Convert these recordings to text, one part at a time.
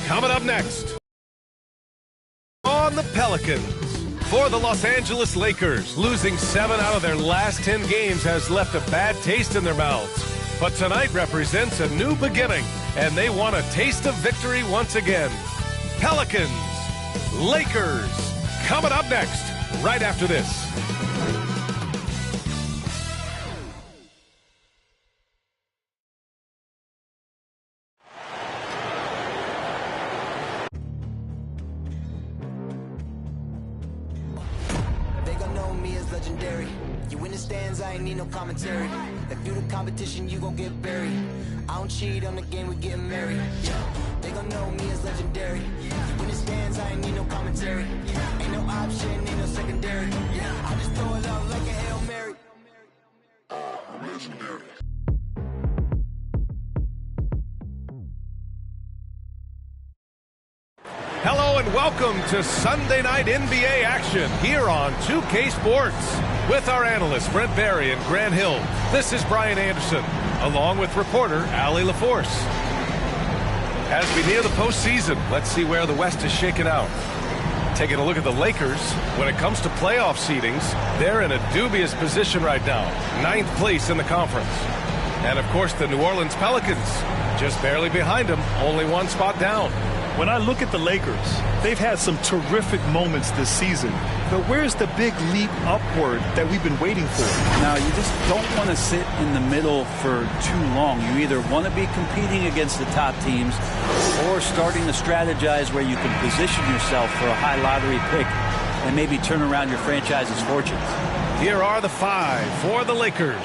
Coming up next on the Pelicans. For the Los Angeles Lakers, losing 7 out of their last 10 games has left a bad taste in their mouths. But tonight represents a new beginning, and they want a taste of victory once again. Pelicans, Lakers, coming up next, right after this. Legendary. You in the stands, I ain't need no commentary. If you the competition, you gon' get buried. I don't cheat on the game, we getting married. Yeah. They gon' know me as legendary. You in the stands, I ain't need no commentary. Ain't no option, ain't no secondary. I just throw it out like a Hail Mary. I'm legendary. Hello and welcome to Sunday Night NBA action here on 2K Sports. With our analysts Brent Barry and Grant Hill, this is Brian Anderson, along with reporter Allie LaForce. As we near the postseason, let's see where the West is shaken out. Taking a look at the Lakers, when it comes to playoff seedings, they're in a dubious position right now, 9th place in the conference. And of course the New Orleans Pelicans, just barely behind them, only 1 spot down. When I look at the Lakers, they've had some terrific moments this season. But where's the big leap upward that we've been waiting for? Now, you just don't want to sit in the middle for too long. You either want to be competing against the top teams or starting to strategize where you can position yourself for a high lottery pick and maybe turn around your franchise's fortunes. Here are the 5 for the Lakers.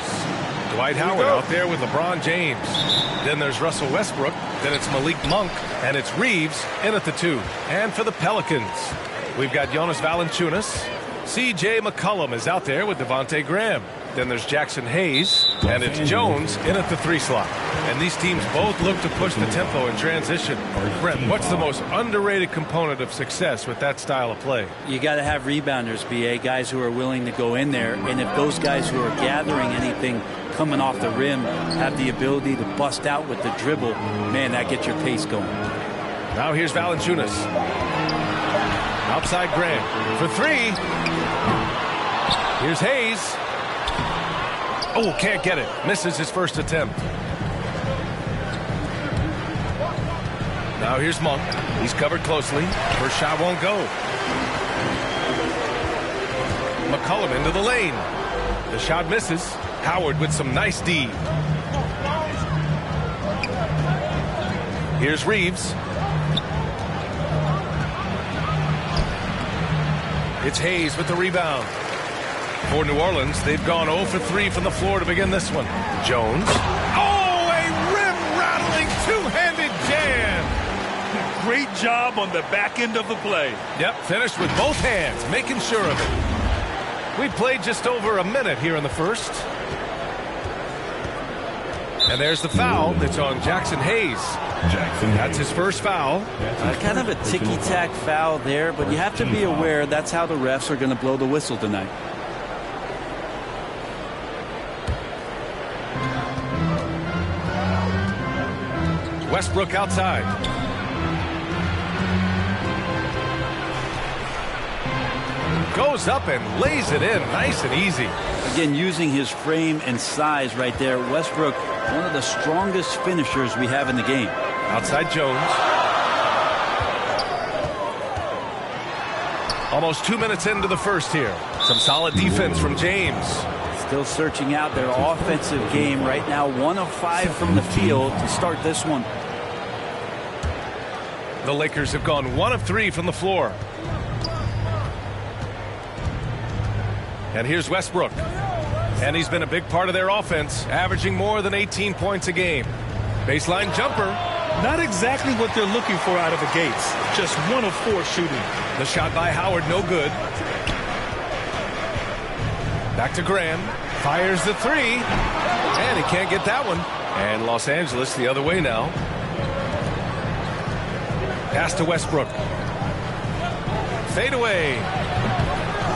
Dwight Howard out there with LeBron James. Then there's Russell Westbrook. Then it's Malik Monk. And it's Reeves in at the 2. And for the Pelicans, we've got Jonas Valanciunas. C.J. McCollum is out there with Devontae Graham. Then there's Jackson Hayes. And it's Jones in at the 3 slot. And these teams both look to push the tempo in transition. Brent, what's the most underrated component of success with that style of play? You got to have rebounders, B.A., guys who are willing to go in there. And if those guys who are gathering anything coming off the rim have the ability to bust out with the dribble, man, that gets your pace going. Now here's Valanciunas. Outside Graham for 3. Here's Hayes. Oh, can't get it. Misses his first attempt. Now here's Monk. He's covered closely. First shot won't go. McCollum into the lane. The shot misses. Howard with some nice D. Here's Reeves. It's Hayes with the rebound. For New Orleans, they've gone 0 for 3 from the floor to begin this one. Jones. Oh, a rim-rattling two-handed jam. Great job on the back end of the play. Yep, finished with both hands, making sure of it. We played just over a minute here in the first. And there's the foul that's on Jackson Hayes. That's his first foul. Kind of a ticky-tack foul there, but you have to be aware that's how the refs are going to blow the whistle tonight. Westbrook outside. Goes up and lays it in nice and easy. Again, using his frame and size right there, Westbrook, one of the strongest finishers we have in the game. Outside Jones. Almost 2 minutes into the first here. Some solid defense from James. Still searching out their offensive game right now. 1 of 5 from the field to start this one. The Lakers have gone 1 of 3 from the floor. And here's Westbrook. And he's been a big part of their offense, averaging more than 18 points a game. Baseline jumper. Not exactly what they're looking for out of the gates. Just 1 of 4 shooting. The shot by Howard, no good. Back to Graham. Fires the 3. And he can't get that one. And Los Angeles the other way now. Pass to Westbrook. Fade away.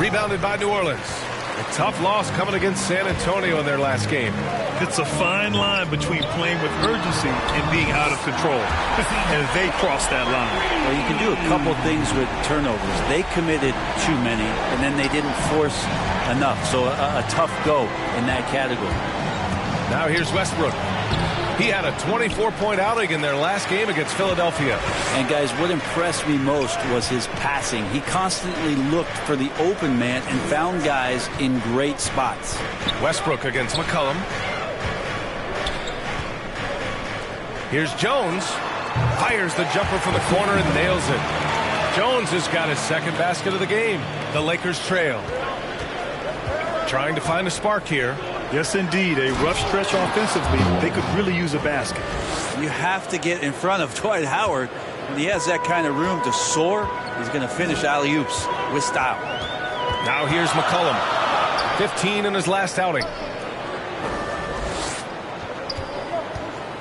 Rebounded by New Orleans. A tough loss coming against San Antonio in their last game. It's a fine line between playing with urgency and being out of control. And they crossed that line. Well, you can do a couple things with turnovers. They committed too many, and then they didn't force enough. So a tough go in that category. Now here's Westbrook. He had a 24-point outing in their last game against Philadelphia. And guys, what impressed me most was his passing. He constantly looked for the open man and found guys in great spots. Westbrook against McCollum. Here's Jones. Fires the jumper from the corner and nails it. Jones has got his second basket of the game. The Lakers trail. Trying to find a spark here. Yes, indeed. A rough stretch offensively. They could really use a basket. You have to get in front of Dwight Howard. When he has that kind of room to soar, he's going to finish alley-oops with style. Now here's McCollum. 15 in his last outing.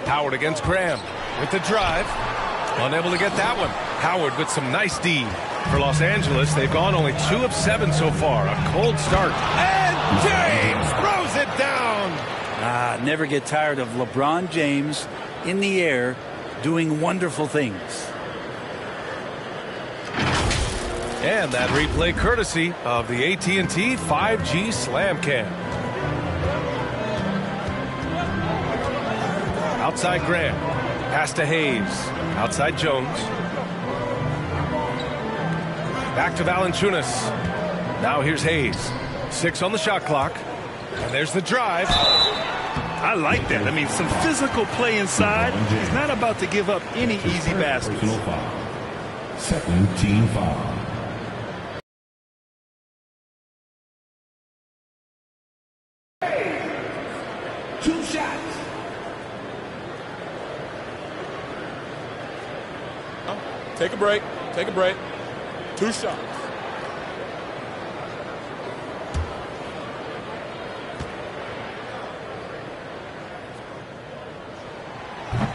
Howard against Graham with the drive. Unable to get that one. Howard with some nice D. For Los Angeles, they've gone only 2 of 7 so far. A cold start. And James throws it down. Never get tired of LeBron James in the air doing wonderful things. And that replay courtesy of the AT&T 5G Slam Cam. Outside Graham. Pass to Hayes. Outside Jones. Back to Valanciunas. Now here's Hayes. 6 on the shot clock. And there's the drive. I like that. I mean, some physical play inside. He's not about to give up any easy baskets. Second team foul. Two shots. Take a break. Take a break. 2 shots.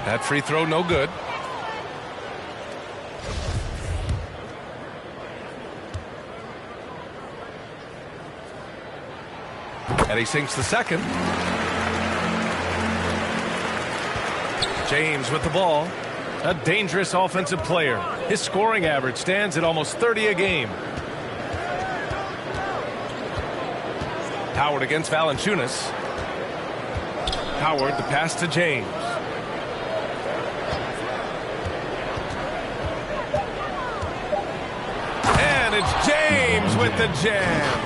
That free throw no good. And he sinks the second. James with the ball. A dangerous offensive player. His scoring average stands at almost 30 a game. Howard against Valanciunas. Howard, the pass to James. And it's James with the jam.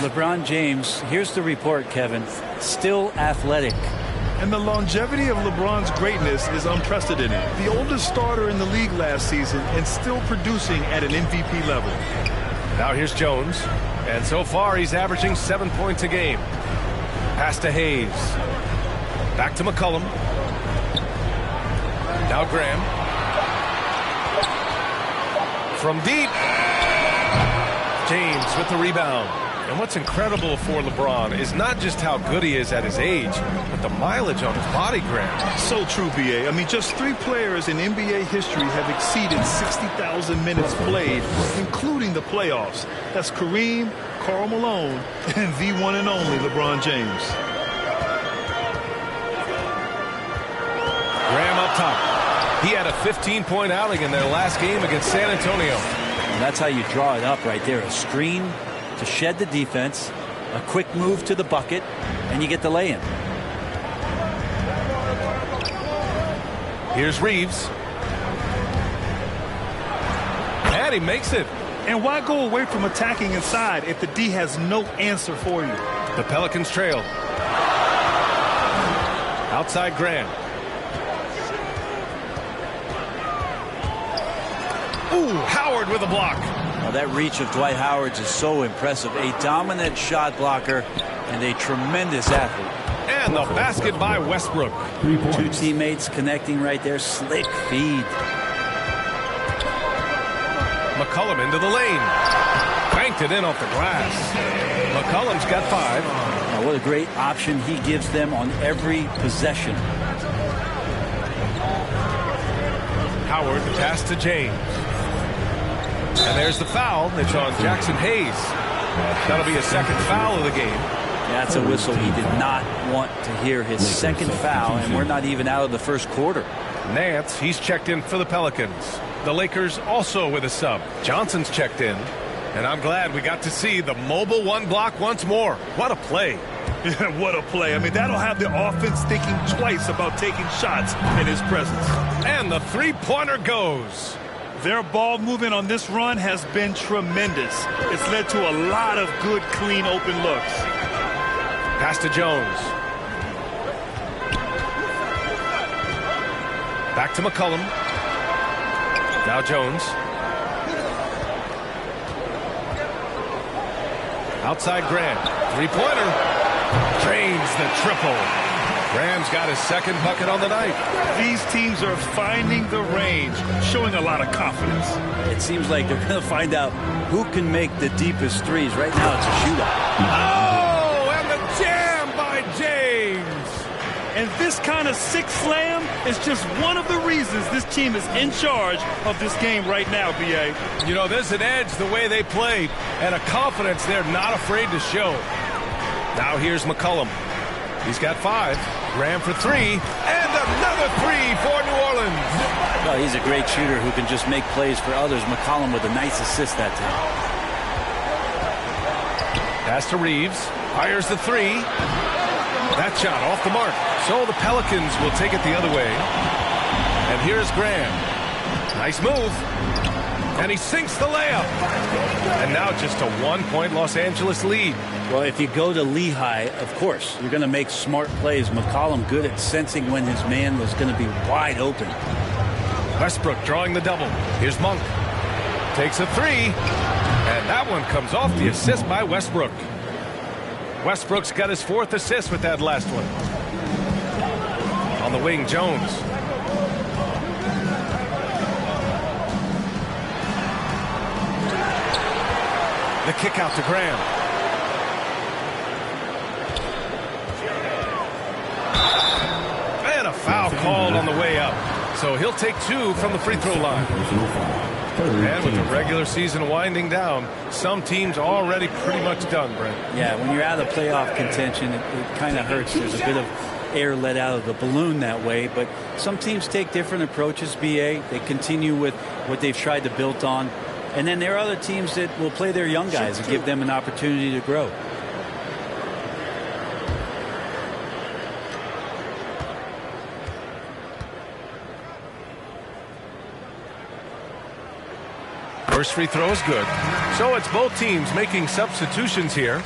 LeBron James, here's the report, Kevin, still athletic. And the longevity of LeBron's greatness is unprecedented. The oldest starter in the league last season and still producing at an MVP level. Now here's Jones. And so far he's averaging 7 points a game. Pass to Hayes. Back to McCollum. Now Graham. From deep. James with the rebound. And what's incredible for LeBron is not just how good he is at his age, but the mileage on his body, Graham. So true, B.A. I mean, just 3 players in NBA history have exceeded 60,000 minutes played, including the playoffs. That's Kareem, Karl Malone, and the one and only LeBron James. Graham up top. He had a 15-point outing in their last game against San Antonio. And that's how you draw it up right there. A screen to shed the defense, a quick move to the bucket, and you get the lay-in. Here's Reeves. And he makes it. And why go away from attacking inside if the D has no answer for you? The Pelicans trail. Outside Graham. Ooh, Howard with a block. Well, that reach of Dwight Howard's is so impressive. A dominant shot blocker and a tremendous athlete. And the basket by Westbrook. 2 teammates connecting right there. Slick feed. McCollum into the lane. Banked it in off the glass. McCollum's got 5. Now, what a great option he gives them on every possession. Howard, the pass to James. And there's the foul. It's on Jackson Hayes. That'll be a second foul of the game. That's a whistle. He did not want to hear his second foul, and we're not even out of the first quarter. Nance, he's checked in for the Pelicans. The Lakers also with a sub. Johnson's checked in. And I'm glad we got to see the mobile one block once more. What a play. Yeah, what a play. I mean, that'll have the offense thinking twice about taking shots in his presence. And the three-pointer goes. Their ball movement on this run has been tremendous. It's led to a lot of good, clean, open looks. Pass to Jones. Back to McCollum. Now Jones. Outside Graham. Three-pointer. Drains the triple. Graham's got his second bucket on the night. These teams are finding the range, showing a lot of confidence. It seems like they're going to find out who can make the deepest threes. Right now it's a shootout. Oh, and the jam by James. And this kind of six slam is just one of the reasons this team is in charge of this game right now, B.A. You know, there's an edge the way they play and a confidence they're not afraid to show. Now here's McCollum. He's got 5. Graham for 3. And another 3 for New Orleans. Well, he's a great shooter who can just make plays for others. McCollum with a nice assist that time. Pass to Reeves. Fires the 3. That shot off the mark. So the Pelicans will take it the other way. And here's Graham. Nice move. And he sinks the layup. And now just a 1-point Los Angeles lead. Well, if you go to Lehigh, of course, you're going to make smart plays. McCollum good at sensing when his man was going to be wide open. Westbrook drawing the double. Here's Monk. Takes a 3. And that one comes off the assist by Westbrook. Westbrook's got his 4th assist with that last one. On the wing, Jones. The kick out to Graham. And a foul called on the way up. So he'll take 2 from the free throw line. And with the regular season winding down, some teams already pretty much done, Brent. Yeah, when you're out of playoff contention, it kind of hurts. There's a bit of air let out of the balloon that way. But some teams take different approaches, B.A. They continue with what they've tried to build on. And then there are other teams that will play their young guys and give them an opportunity to grow. First free throw is good. So it's both teams making substitutions here.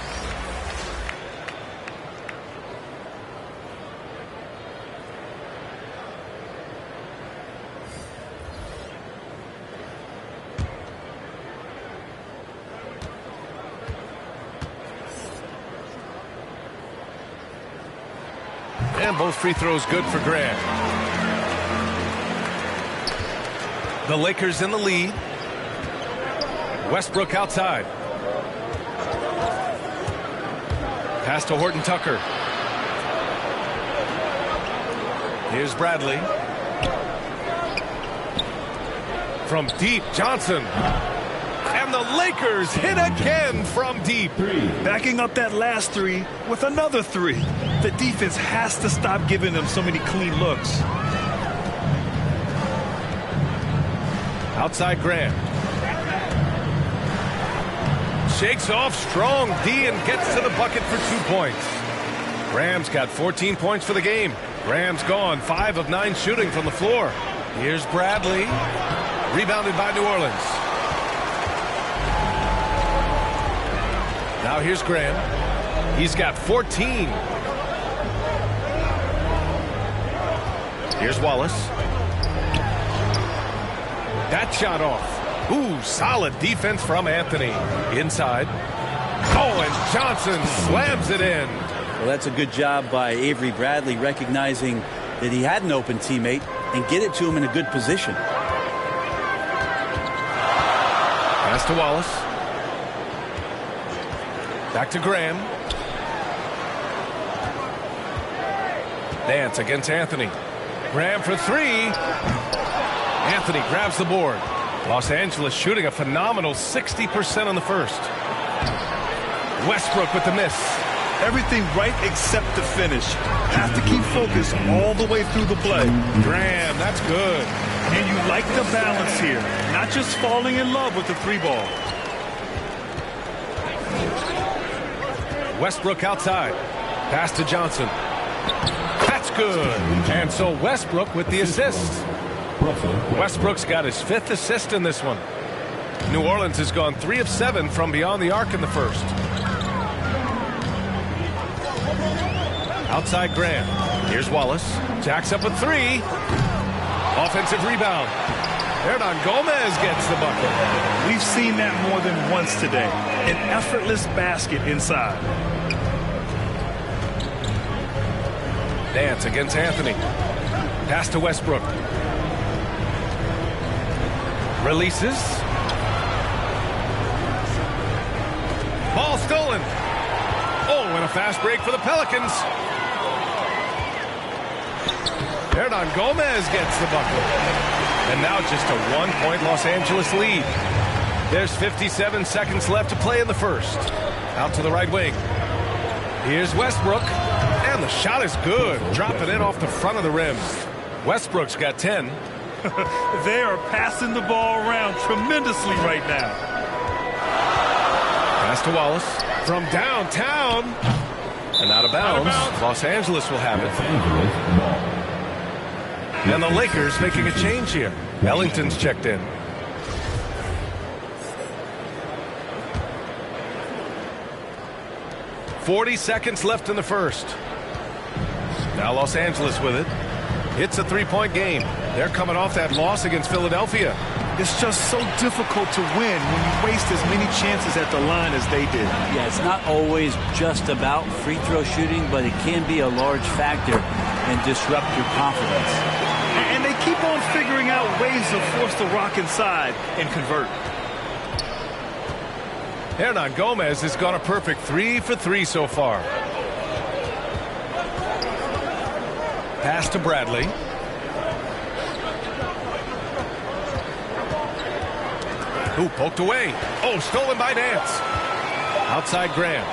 And both free throws good for Graham. The Lakers in the lead. Westbrook outside. Pass to Horton Tucker. Here's Bradley. From deep, Johnson. And the Lakers hit again from deep. Backing up that last 3 with another 3. The defense has to stop giving them so many clean looks. Outside Graham. Shakes off strong D and gets to the bucket for 2 points. Graham's got 14 points for the game. Graham's gone 5 of 9 shooting from the floor. Here's Bradley. Rebounded by New Orleans. Now here's Graham. He's got 14. Here's Wallace. That shot off. Ooh, solid defense from Anthony. Inside. Oh, and Johnson slams it in. Well, that's a good job by Avery Bradley recognizing that he had an open teammate and get it to him in a good position. Pass to Wallace. Back to Graham. Nance against Anthony. Graham for 3. Anthony grabs the board. Los Angeles shooting a phenomenal 60% on the first. Westbrook with the miss. Everything right except the finish. Have to keep focused all the way through the play. Graham, that's good. And you like the balance here. Not just falling in love with the three ball. Westbrook outside. Pass to Johnson. That's good. And so Westbrook with the assist. Westbrook's got his 5th assist in this one. New Orleans has gone 3 of 7 from beyond the arc in the first. Outside Graham. Here's Wallace. Jacks up a 3. Offensive rebound. Hernan Gomez gets the bucket. We've seen that more than once today. An effortless basket inside. Dance against Anthony. Pass to Westbrook. Releases. Ball stolen. Oh, and a fast break for the Pelicans. Hernan Gomez gets the bucket. And now just a 1-point Los Angeles lead. There's 57 seconds left to play in the first. Out to the right wing. Here's Westbrook. And the shot is good. Dropping in off the front of the rim. Westbrook's got 10. They are passing the ball around tremendously right now. Pass to Wallace. From downtown. And out of bounds. Los Angeles will have it. And the Lakers making a change here. Ellington's checked in. "40 seconds left in the first. Now Los Angeles with it. It's a 3-point game. They're coming off that loss against Philadelphia. It's just so difficult to win when you waste as many chances at the line as they did. Yeah, it's not always just about free throw shooting, but it can be a large factor and disrupt your confidence. And they keep on figuring out ways to force the rock inside and convert. Hernan Gomez has gone a perfect 3 for 3 so far. Pass to Bradley. Who poked away? Oh, stolen by Nance. Outside Graham.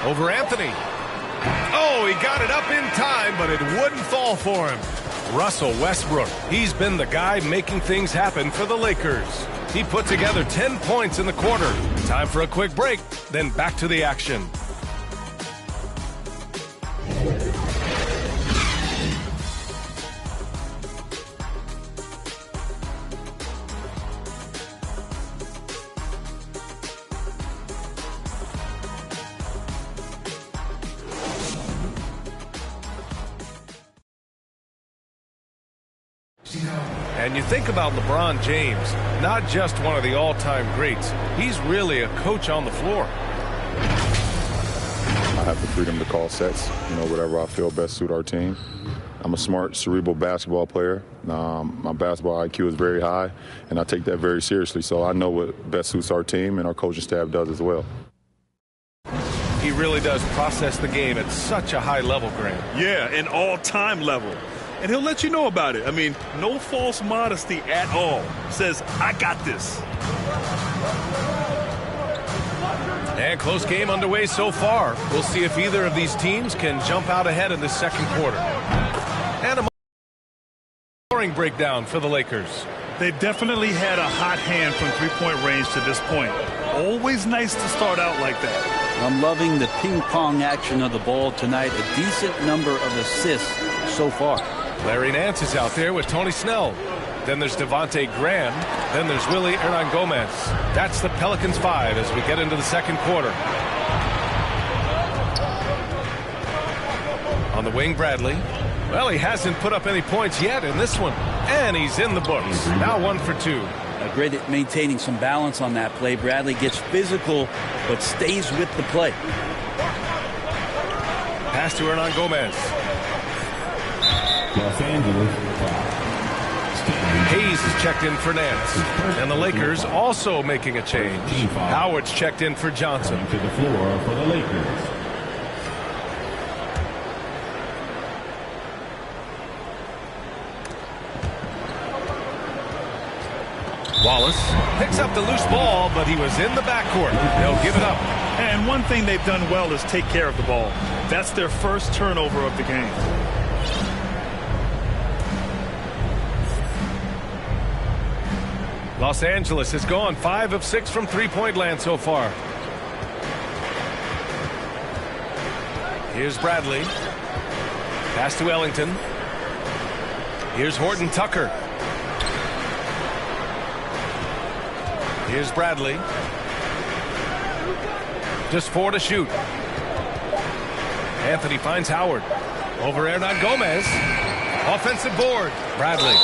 Over Anthony. Oh, he got it up in time, but it wouldn't fall for him. Russell Westbrook. He's been the guy making things happen for the Lakers. He put together 10 points in the quarter. Time for a quick break, then back to the action. And you think about LeBron James, not just one of the all-time greats. He's really a coach on the floor. I have the freedom to call sets, whatever I feel best suit our team. I'm a smart, cerebral basketball player. My basketball IQ is very high, and I take that very seriously. So I know what best suits our team, and our coaching staff does as well. He really does process the game at such a high level, Grant. Yeah, an all-time level. And he'll let you know about it. I mean, no false modesty at all. Says, I got this. And close game underway so far. We'll see if either of these teams can jump out ahead in the second quarter. And a scoring breakdown for the Lakers. They definitely had a hot hand from three-point range to this point. Always nice to start out like that. I'm loving the ping-pong action of the ball tonight. A decent number of assists so far. Larry Nance is out there with Tony Snell. Then there's Devontae Graham. Then there's Willie Hernan Gomez. That's the Pelicans 5 as we get into the second quarter. On the wing, Bradley. Well, he hasn't put up any points yet in this one. And he's in the books. Now 1 for 2. Great at maintaining some balance on that play. Bradley gets physical, but stays with the play. Pass to Hernan Gomez. Los Angeles. Hayes is checked in for Nance. And the Lakers also making a change. Howard's checked in for Johnson. To the floor for the Lakers. Wallace picks up the loose ball, but he was in the backcourt. They'll give it up. And one thing they've done well is take care of the ball. That's their first turnover of the game. Los Angeles has gone 5 of 6 from three-point land so far. Here's Bradley. Pass to Ellington. Here's Horton Tucker. Here's Bradley. Just 4 to shoot. Anthony finds Howard. Over Hernan Gomez. Offensive board. Bradley.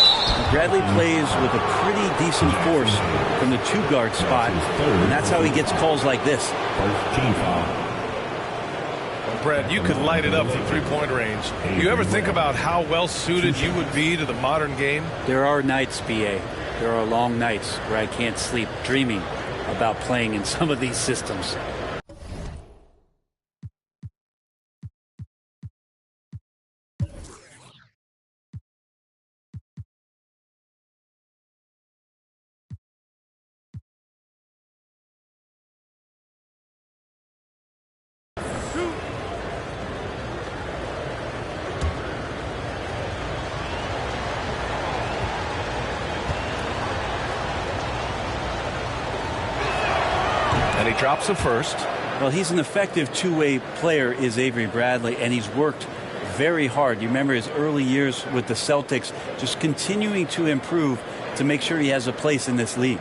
Bradley plays with a pretty decent force from the 2-guard spot, and that's how he gets calls like this. First team foul. Well, Brett, you could light it up from three-point range. You ever think about how well suited you would be to the modern game? There are nights, B.A. There are long nights where I can't sleep dreaming about playing in some of these systems. And he drops a first. Well, he's an effective two-way player, is Avery Bradley, and he's worked very hard. You remember his early years with the Celtics, just continuing to improve to make sure he has a place in this league.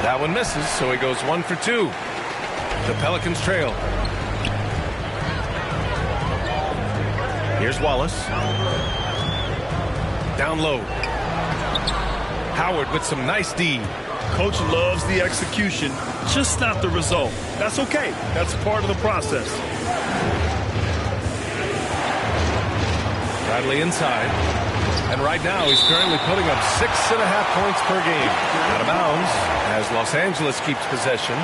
That one misses, so he goes 1 for 2. The Pelicans trail. Here's Wallace. Down low. Howard with some nice D. Coach loves the execution, just not the result. That's okay. That's part of the process. Bradley inside. And right now he's currently putting up 6.5 points per game. Out of bounds as Los Angeles keeps possession.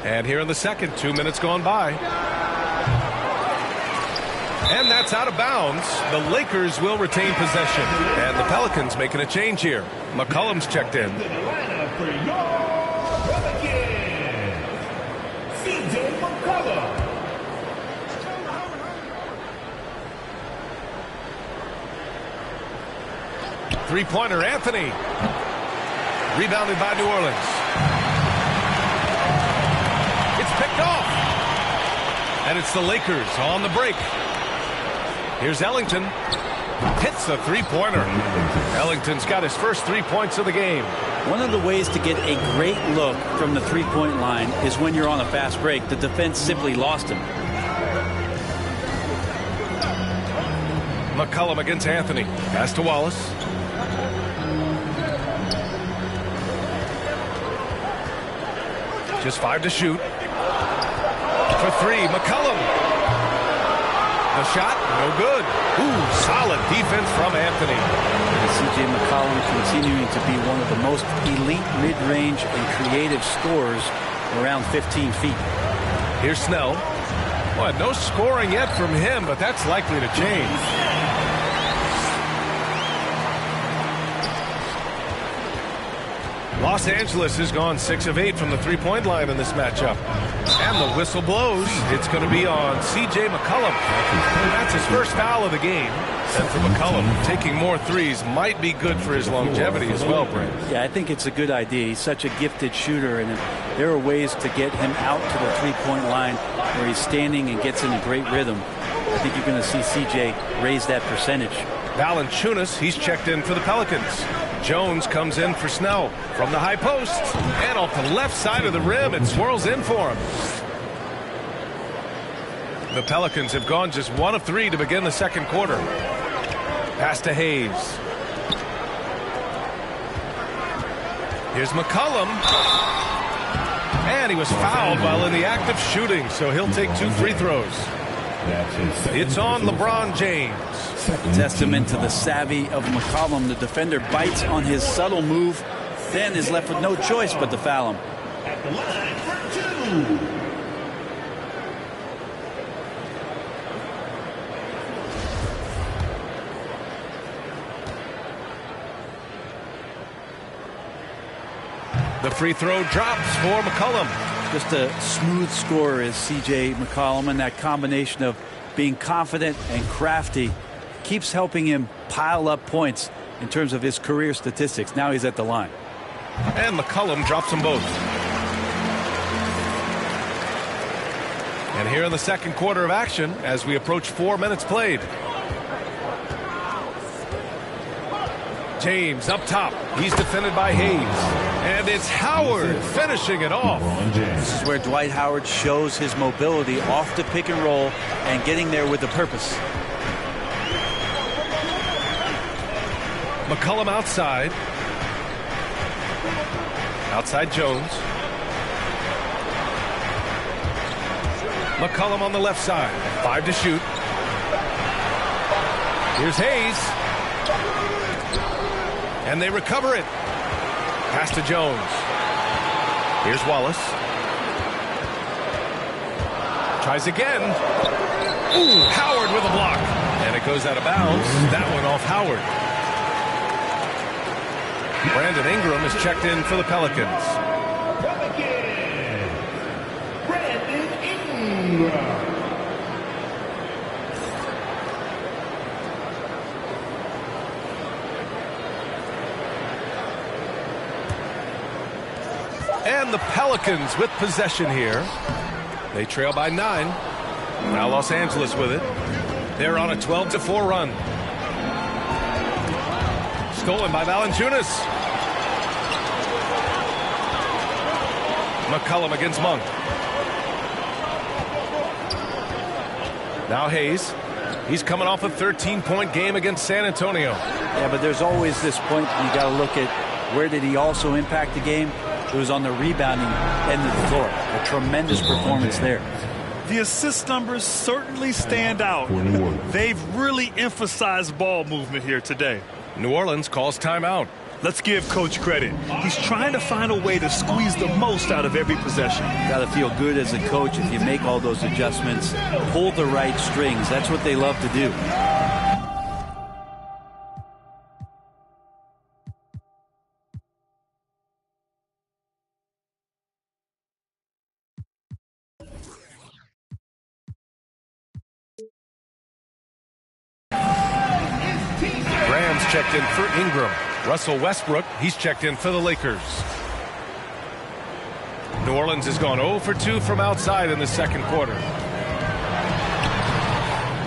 And here in the second, 2 minutes gone by. And that's out of bounds. The Lakers will retain possession. And the Pelicans making a change here. McCollum's checked in. Three-pointer, Anthony. Rebounded by New Orleans. Picked off. And it's the Lakers on the break. Here's Ellington. Hits the three-pointer. Ellington's got his first 3 points of the game. One of the ways to get a great look from the three-point line is when you're on a fast break. The defense simply lost him. McCollum against Anthony. Pass to Wallace. Just 5 to shoot. For 3, McCollum. The shot, no good. Ooh, solid defense from Anthony. C.J. McCollum continuing to be one of the most elite mid-range and creative scorers around 15 feet. Here's Snell. Well, no scoring yet from him, but that's likely to change. Los Angeles has gone 6 of 8 from the three-point line in this matchup. And the whistle blows. It's going to be on C.J. McCollum. And that's his first foul of the game. And for McCollum, taking more threes might be good for his longevity as well, Brent. Yeah, I think it's a good idea. He's such a gifted shooter, and there are ways to get him out to the three-point line where he's standing and gets in a great rhythm. I think you're going to see C.J. raise that percentage. Valanciunas, he's checked in for the Pelicans. Jones comes in for Snell from the high post. And off the left side of the rim, it swirls in for him. The Pelicans have gone just 1 of 3 to begin the second quarter. Pass to Hayes. Here's McCollum. And he was fouled while in the act of shooting, so he'll take 2 free throws. It's on LeBron James. Testament to the savvy of McCollum. The defender bites on his subtle move then is left with no choice but to foul him. At the line for 2. The free throw drops for McCollum. Just a smooth scorer is C.J. McCollum, and that combination of being confident and crafty keeps helping him pile up points in terms of his career statistics. Now he's at the line. And McCollum drops them both. And here in the second quarter of action as we approach 4 minutes played. James up top. He's defended by Hayes. And it's Howard finishing it off. This is where Dwight Howard shows his mobility off the pick and roll and getting there with a purpose. McCollum outside. Outside Jones. McCollum on the left side. 5 to shoot. Here's Hayes. And they recover it. Pass to Jones. Here's Wallace. Tries again. Ooh, Howard with a block. And it goes out of bounds. That one off Howard. Brandon Ingram is checked in for the Pelicans. Brandon Ingram. And the Pelicans with possession here. They trail by 9. Now Los Angeles with it. They're on a 12-4 run. Stolen by Valanciunas. McCollum against Monk. Now Hayes. He's coming off a 13-point game against San Antonio. Yeah, but there's always this point you got to look at where did he also impact the game. It was on the rebounding end of the floor. A tremendous performance there. The assist numbers certainly stand out. They've really emphasized ball movement here today. New Orleans calls timeout. Let's give Coach credit. He's trying to find a way to squeeze the most out of every possession. Got to feel good as a coach if you make all those adjustments, pull the right strings. That's what they love to do. Checked in for Ingram. Russell Westbrook, he's checked in for the Lakers. New Orleans has gone 0 for 2 from outside in the second quarter.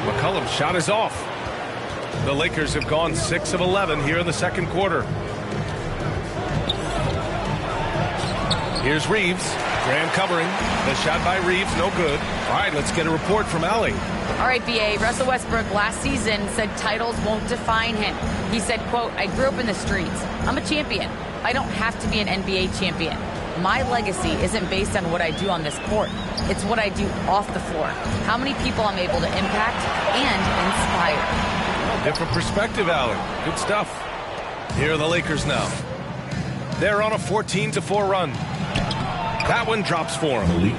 McCollum's shot is off. The Lakers have gone 6 of 11 here in the second quarter. Here's Reeves. Graham covering. The shot by Reeves, no good. All right, let's get a report from Allie. All right, BA, Russell Westbrook last season said titles won't define him. He said, quote, I grew up in the streets. I'm a champion. I don't have to be an NBA champion. My legacy isn't based on what I do on this court. It's what I do off the floor. How many people I'm able to impact and inspire. Different perspective, Allie. Good stuff. Here are the Lakers now. They're on a 14-4 run. That one drops for him.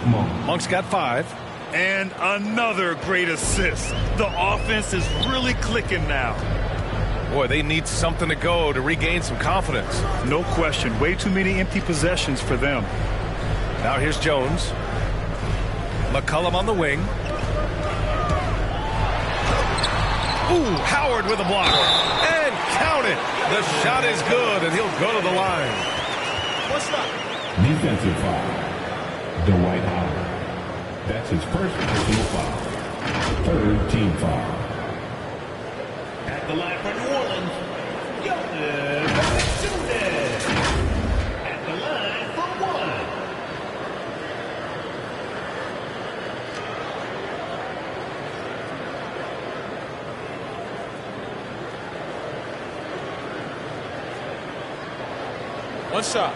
Monk's got 5. And another great assist. The offense is really clicking now. Boy, they need something to go to regain some confidence. No question. Way too many empty possessions for them. Now here's Jones. McCollum on the wing. Ooh, Howard with a block. And count it. The shot is good, and he'll go to the line. What's up? Defensive foul. Dwight Howard. That's his first personal foul. Third team foul. At the line for New Orleans, tutte. At the line for 1. One shot.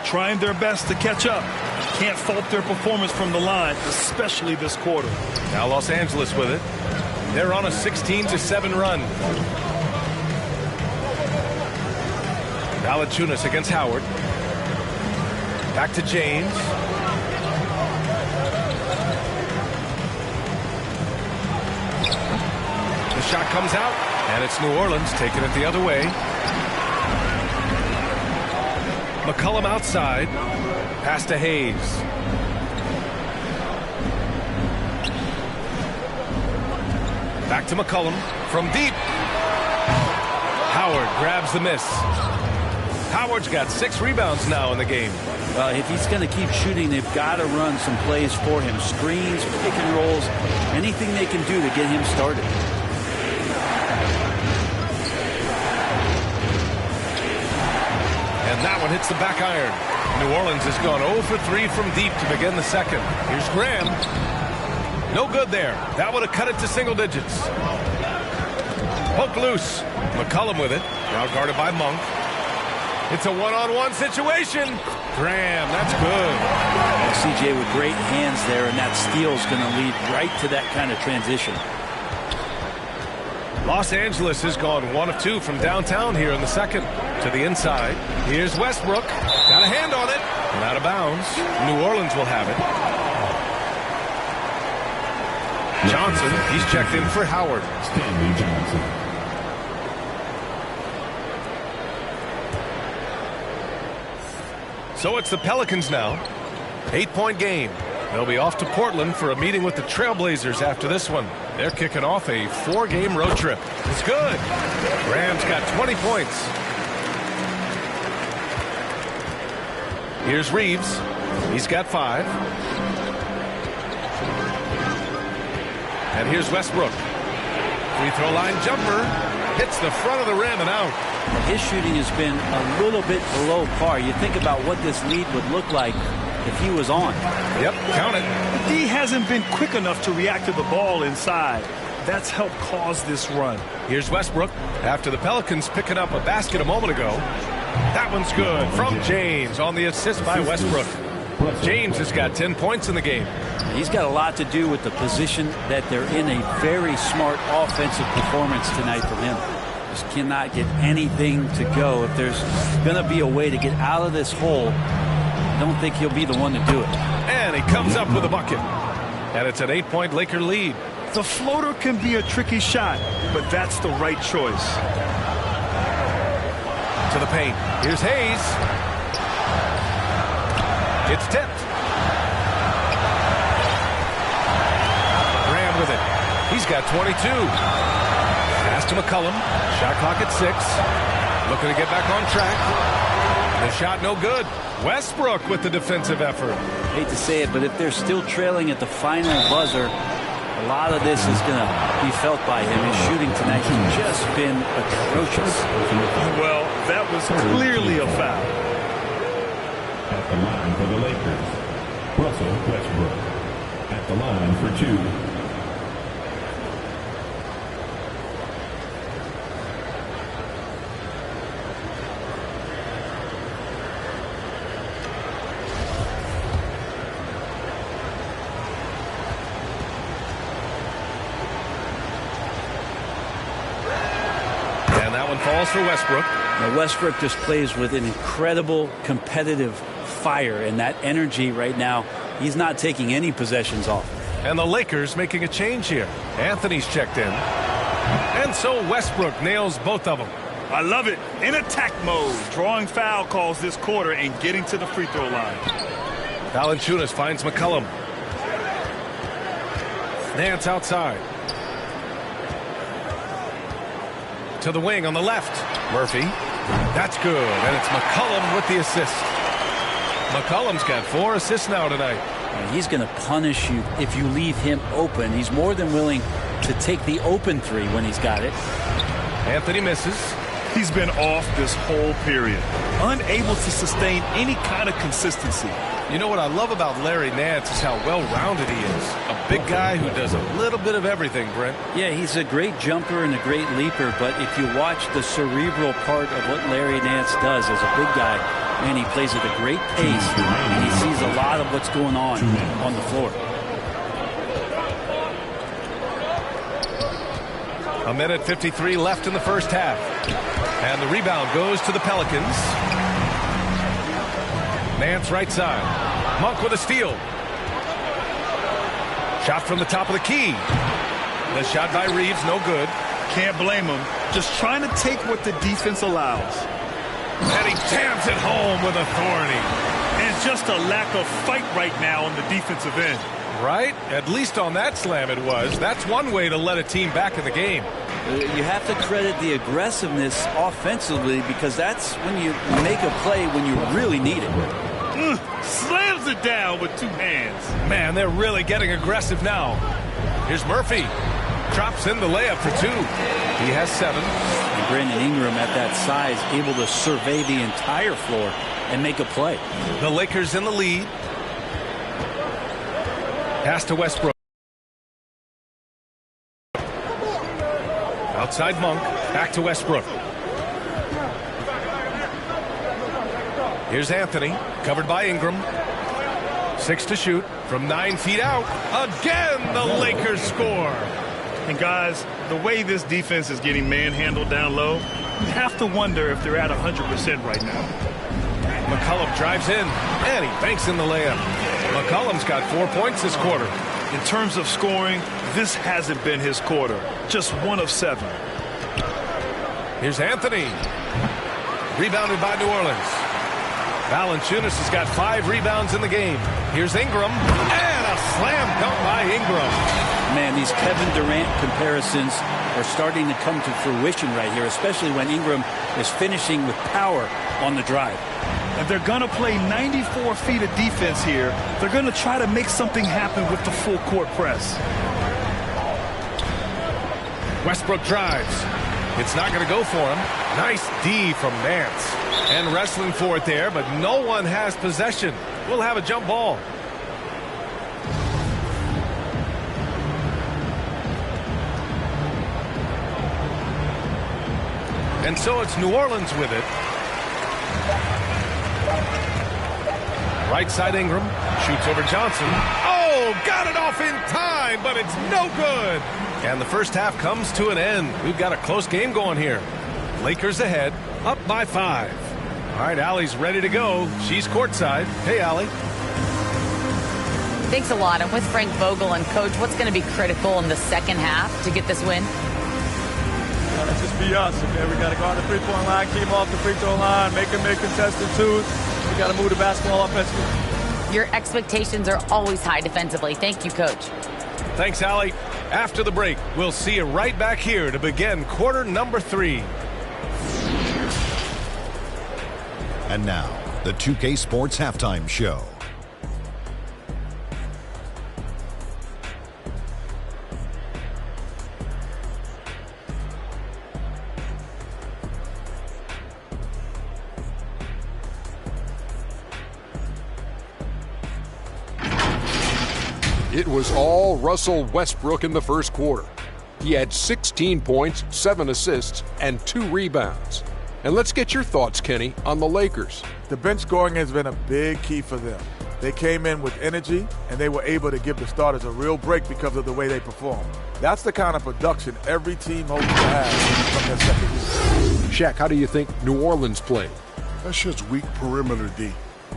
Trying their best to catch up. Can't fault their performance from the line, especially this quarter. Now Los Angeles with it. They're on a 16-7 run. Valanciunas against Howard. Back to James. The shot comes out, and it's New Orleans taking it the other way. McCollum outside. Pass to Hayes. Back to McCollum from deep. Howard grabs the miss. Howard's got 6 rebounds now in the game. Well, if he's going to keep shooting, they've got to run some plays for him. Screens, pick and rolls, anything they can do to get him started. And that one hits the back iron. New Orleans has gone 0 for 3 from deep to begin the second. Here's Graham. No good there. That would have cut it to single digits. Poke loose. McCollum with it. Now guarded by Monk. It's a one-on-one situation. Graham, that's good. Well, CJ with great hands there, and that steal's going to lead right to that kind of transition. Los Angeles has gone 1 of 2 from downtown here in the second. To the inside. Here's Westbrook. Got a hand on it. And out of bounds. New Orleans will have it. Johnson, he's checked in for Howard. Stanley Johnson. So it's the Pelicans now. 8-point game. They'll be off to Portland for a meeting with the Trailblazers after this one. They're kicking off a 4-game road trip. It's good. Graham's got 20 points. Here's Reeves. He's got 5. And here's Westbrook. Free throw line jumper. Hits the front of the rim and out. His shooting has been a little bit below par. You think about what this lead would look like if he was on. Yep, count it. The D hasn't been quick enough to react to the ball inside. That's helped cause this run. Here's Westbrook after the Pelicans picking up a basket a moment ago. That one's good from James on the assist by Westbrook. James has got 10 points in the game. He's got a lot to do with the position that they're in. A very smart offensive performance tonight from him. Just cannot get anything to go. If there's going to be a way to get out of this hole, I don't think he'll be the one to do it. And he comes up with a bucket. And it's an 8-point Laker lead. The floater can be a tricky shot, but that's the right choice. To the paint. Here's Hayes. It's tipped. Graham with it. He's got 22. Pass to McCollum. Shot clock at 6. Looking to get back on track. The shot no good. Westbrook with the defensive effort. Hate to say it, but if they're still trailing at the final buzzer, a lot of this is going to be felt by him. His shooting tonight has just been atrocious. Well, that was clearly a foul. At the line for the Lakers, Russell Westbrook. At the line for 2. Falls for Westbrook. Now Westbrook just plays with an incredible competitive fire, and that energy right now, he's not taking any possessions off. And the Lakers making a change here. Anthony's checked in. And so Westbrook nails both of them. I love it. In attack mode. Drawing foul calls this quarter and getting to the free throw line. Valanciunas finds McCollum. Nance outside. To the wing on the left. Murphy. That's good. And it's McCollum with the assist. McCollum's got 4 assists now tonight. And he's going to punish you if you leave him open. He's more than willing to take the open 3 when he's got it. Anthony misses. He's been off this whole period. Unable to sustain any kind of consistency. You know what I love about Larry Nance is how well-rounded he is. A big guy who does a little bit of everything, Brent. Yeah, he's a great jumper and a great leaper, but if you watch the cerebral part of what Larry Nance does as a big guy, And he plays at a great pace, and he sees a lot of what's going on the floor. A minute 53 left in the first half. And the rebound goes to the Pelicans. Nance right side. Monk with a steal. Shot from the top of the key. The shot by Reeves, no good. Can't blame him. Just trying to take what the defense allows. And he jams it home with authority. And just a lack of fight right now on the defensive end. Right? At least on that slam it was. That's one way to let a team back in the game. You have to credit the aggressiveness offensively, because that's when you make a play when you really need it. Slams it down with two hands. Man, they're really getting aggressive now. Here's Murphy. Drops in the layup for two. He has 7. And Brandon Ingram at that size, able to survey the entire floor and make a play. The Lakers in the lead. Pass to Westbrook. Outside Monk. Back to Westbrook. Here's Anthony. Covered by Ingram. 6 to shoot. From 9 feet out. Again, the Lakers score. And guys, the way this defense is getting manhandled down low, you have to wonder if they're at 100% right now. McCollum drives in, and he banks in the layup. McCollum's got 4 points this quarter. In terms of scoring, this hasn't been his quarter. Just 1 of 7. Here's Anthony. Rebounded by New Orleans. Valanciunas has got 5 rebounds in the game. Here's Ingram, and a slam dunk by Ingram. Man, these Kevin Durant comparisons are starting to come to fruition right here, especially when Ingram is finishing with power on the drive. If they're going to play 94 feet of defense here, they're going to try to make something happen with the full court press. Westbrook drives. It's not going to go for him. Nice D from Nance. And wrestling for it there, but no one has possession. We'll have a jump ball. And so it's New Orleans with it. Right side Ingram. Shoots over Johnson. Oh, got it off in time, but it's no good. And the first half comes to an end. We've got a close game going here. Lakers ahead, up by 5. All right, Allie's ready to go. She's courtside. Hey, Allie. Thanks a lot. I'm with Frank Vogel. And, Coach, what's going to be critical in the second half to get this win? Let's just be us. Okay? We got to go on the three-point line, keep them off the free throw line, make them make contested twos. We got to move the basketball offensively. Your expectations are always high defensively. Thank you, Coach. Thanks, Allie. After the break, we'll see you right back here to begin quarter number 3. And now, the 2K Sports Halftime Show. It was all Russell Westbrook in the first quarter. He had 16 points, 7 assists, and 2 rebounds. And let's get your thoughts, Kenny, on the Lakers. The bench scoring has been a big key for them. They came in with energy, and they were able to give the starters a real break because of the way they performed. That's the kind of production every team hopes to have from their second year. Shaq, how do you think New Orleans played? That's just weak perimeter D.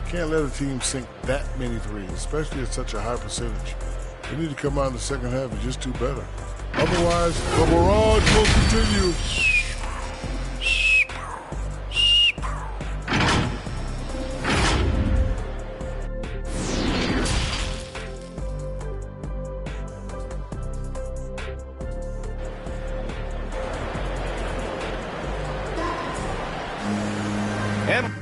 Can't let a team sink that many threes, especially at such a high percentage. They need to come out in the second half and just do better. Otherwise, the barrage will continue. And